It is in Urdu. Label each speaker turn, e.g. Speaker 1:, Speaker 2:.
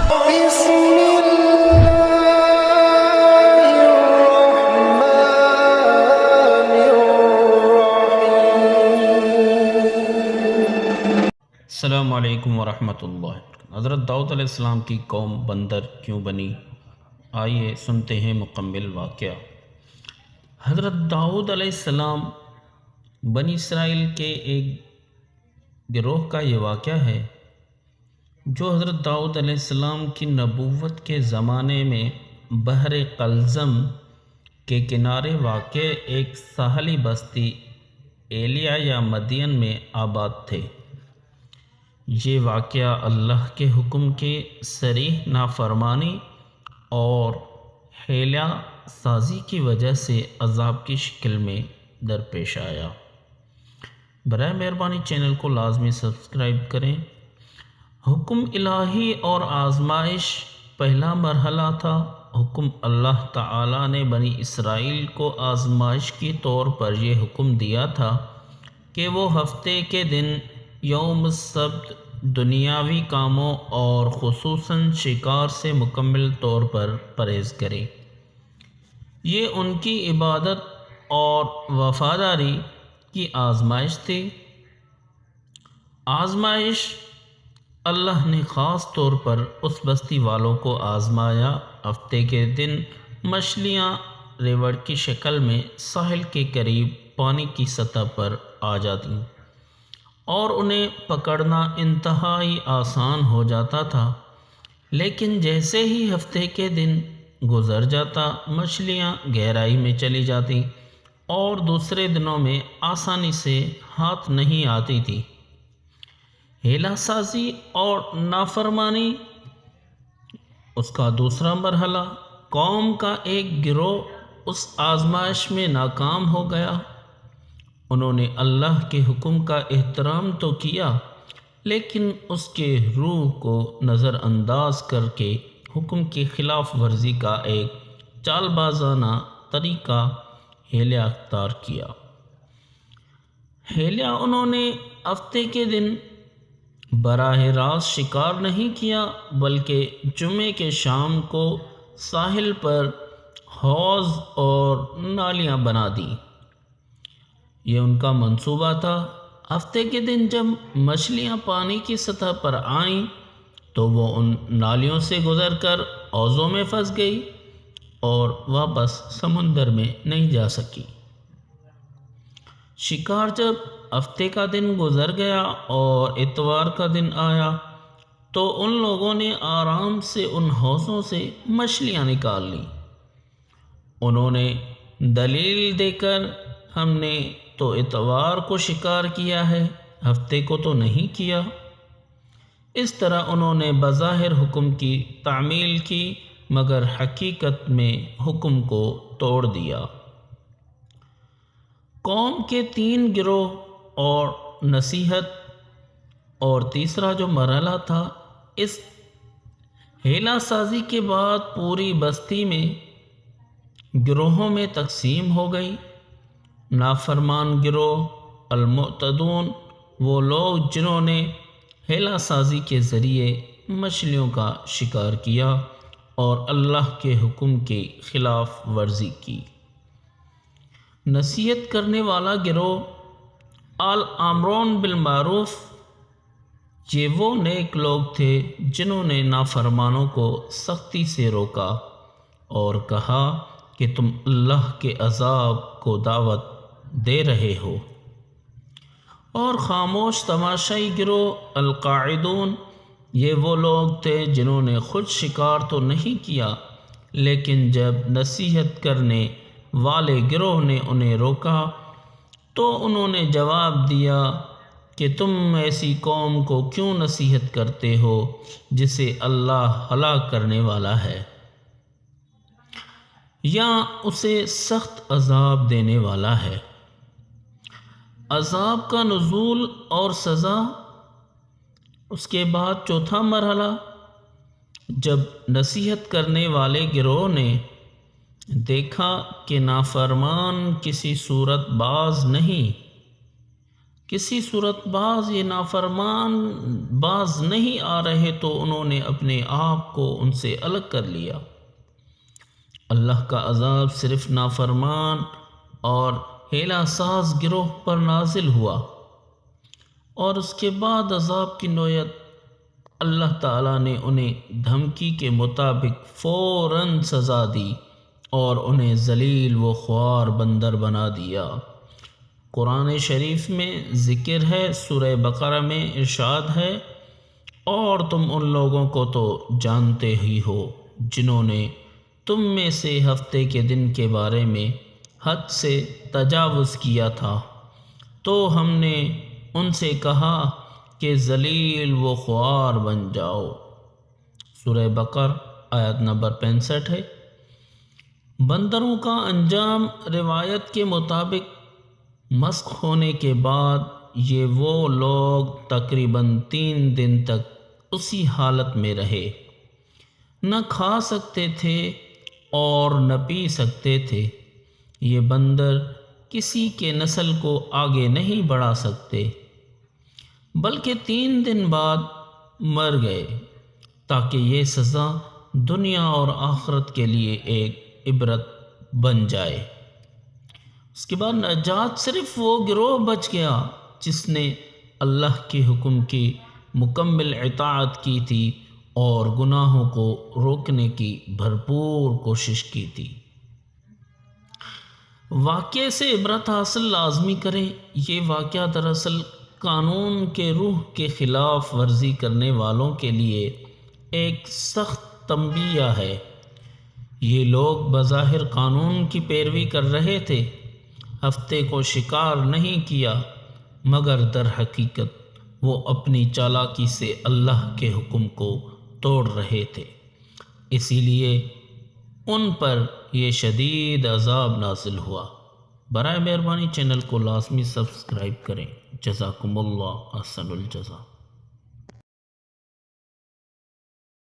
Speaker 1: بسم الله الرحمن الرحيم.
Speaker 2: السلام علیکم ورحمۃ اللہ. حضرت داؤد علیہ السلام کی قوم بندر کیوں بنی؟ آئیے سنتے ہیں مکمل واقعہ. حضرت داؤد علیہ السلام بنی اسرائیل کے ایک گروہ کا یہ واقعہ ہے جو حضرت داؤد علیہ السلام کی نبوت کے زمانے میں بحر قلزم کے کنارے واقع ایک ساحلی بستی ایلیا یا مدین میں آباد تھے. یہ واقعہ اللہ کے حکم کی صریح نافرمانی اور حیلہ سازی کی وجہ سے عذاب کی شکل میں درپیش آیا. برائے مہربانی چینل کو لازمی سبسکرائب کریں. حکم الہی اور آزمائش پہلا مرحلہ تھا. حکم اللہ تعالیٰ نے بنی اسرائیل کو آزمائش کے طور پر یہ حکم دیا تھا کہ وہ ہفتے کے دن یوم السبت دنیاوی کاموں اور خصوصاً شکار سے مکمل طور پر پرہیز کرے. یہ ان کی عبادت اور وفاداری کی آزمائش تھی. آزمائش اللہ نے خاص طور پر اس بستی والوں کو آزمایا. ہفتے کے دن مچھلیاں ریوڑ کی شکل میں ساحل کے قریب پانی کی سطح پر آ جاتیں اور انہیں پکڑنا انتہائی آسان ہو جاتا تھا. لیکن جیسے ہی ہفتے کے دن گزر جاتا مچھلیاں گہرائی میں چلی جاتیں اور دوسرے دنوں میں آسانی سے ہاتھ نہیں آتی تھی. حیلہ سازی اور نافرمانی اس کا دوسرا مرحلہ. قوم کا ایک گروہ اس آزمائش میں ناکام ہو گیا. انہوں نے اللہ کے حکم کا احترام تو کیا لیکن اس کے روح کو نظر انداز کر کے حکم کی خلاف ورزی کا ایک چال بازانہ طریقہ حیلہ اختیار کیا. حیلہ انہوں نے ہفتے کے دن براہ راست شکار نہیں کیا بلکہ جمعے کے شام کو ساحل پر حوض اور نالیاں بنا دی. یہ ان کا منصوبہ تھا. ہفتے کے دن جب مچھلیاں پانی کی سطح پر آئیں تو وہ ان نالیوں سے گزر کر حوضوں میں پھنس گئی اور واپس سمندر میں نہیں جا سکی. شکار جب ہفتے کا دن گزر گیا اور اتوار کا دن آیا تو ان لوگوں نے آرام سے ان حوضوں سے مچھلیاں نکال لیں. انہوں نے دلیل دے کر ہم نے تو اتوار کو شکار کیا ہے ہفتے کو تو نہیں کیا. اس طرح انہوں نے بظاہر حکم کی تعمیل کی مگر حقیقت میں حکم کو توڑ دیا. قوم کے 3 گروہ اور نصیحت اور تیسرا جو مرحلہ تھا اس حیلہ سازی کے بعد پوری بستی میں گروہوں میں تقسیم ہو گئی. نافرمان گروہ المعتدون وہ لوگ جنہوں نے حیلہ سازی کے ذریعے مچھلیوں کا شکار کیا اور اللہ کے حکم کی خلاف ورزی کی. نصیحت کرنے والا گروہ الامرون بالمعروف یہ وہ نیک لوگ تھے جنہوں نے نافرمانوں کو سختی سے روکا اور کہا کہ تم اللہ کے عذاب کو دعوت دے رہے ہو. اور خاموش تماشائی گروہ القاعدون یہ وہ لوگ تھے جنہوں نے خود شکار تو نہیں کیا لیکن جب نصیحت کرنے والے گروہ نے انہیں روکا تو انہوں نے جواب دیا کہ تم ایسی قوم کو کیوں نصیحت کرتے ہو جسے اللہ ہلاک کرنے والا ہے یا اسے سخت عذاب دینے والا ہے. عذاب کا نزول اور سزا. اس کے بعد چوتھا مرحلہ جب نصیحت کرنے والے گروہ نے دیکھا کہ نافرمان کسی صورت باز نہیں کسی صورت باز یہ نافرمان باز نہیں آ رہے تو انہوں نے اپنے آپ کو ان سے الگ کر لیا۔ اللہ کا عذاب صرف نافرمان اور ہیلا ساز گروہ پر نازل ہوا، اور اس کے بعد عذاب کی نوعیت اللہ تعالیٰ نے انہیں دھمکی کے مطابق فوراً سزا دی اور انہیں ذلیل و خوار بندر بنا دیا۔ قرآن شریف میں ذکر ہے، سورہ بقرہ میں ارشاد ہے، اور تم ان لوگوں کو تو جانتے ہی ہو جنہوں نے تم میں سے ہفتے کے دن کے بارے میں حد سے تجاوز کیا تھا، تو ہم نے ان سے کہا کہ ذلیل و خوار بن جاؤ۔ سورہ بقرہ آیت نمبر 65 ہے۔ بندروں کا انجام روایت کے مطابق مسخ ہونے کے بعد یہ وہ لوگ تقریباً 3 دن تک اسی حالت میں رہے، نہ کھا سکتے تھے اور نہ پی سکتے تھے۔ یہ بندر کسی کے نسل کو آگے نہیں بڑھا سکتے، بلکہ 3 دن بعد مر گئے، تاکہ یہ سزا دنیا اور آخرت کے لیے ایک عبرت بن جائے۔ اس کے بعد نجات صرف وہ گروہ بچ گیا جس نے اللہ کے حکم کی مکمل اطاعت کی تھی اور گناہوں کو روکنے کی بھرپور کوشش کی تھی۔ واقعے سے عبرت حاصل لازمی کریں۔ یہ واقعہ دراصل قانون کے روح کے خلاف ورزی کرنے والوں کے لیے ایک سخت تنبیہ ہے۔ یہ لوگ بظاہر قانون کی پیروی کر رہے تھے، ہفتے کو شکار نہیں کیا، مگر در حقیقت وہ اپنی چالاکی سے اللہ کے حکم کو توڑ رہے تھے، اسی لیے ان پر یہ شدید عذاب نازل ہوا۔ برائے مہربانی چینل کو لازمی سبسکرائب کریں۔ جزاکم اللہ احسن الجزا۔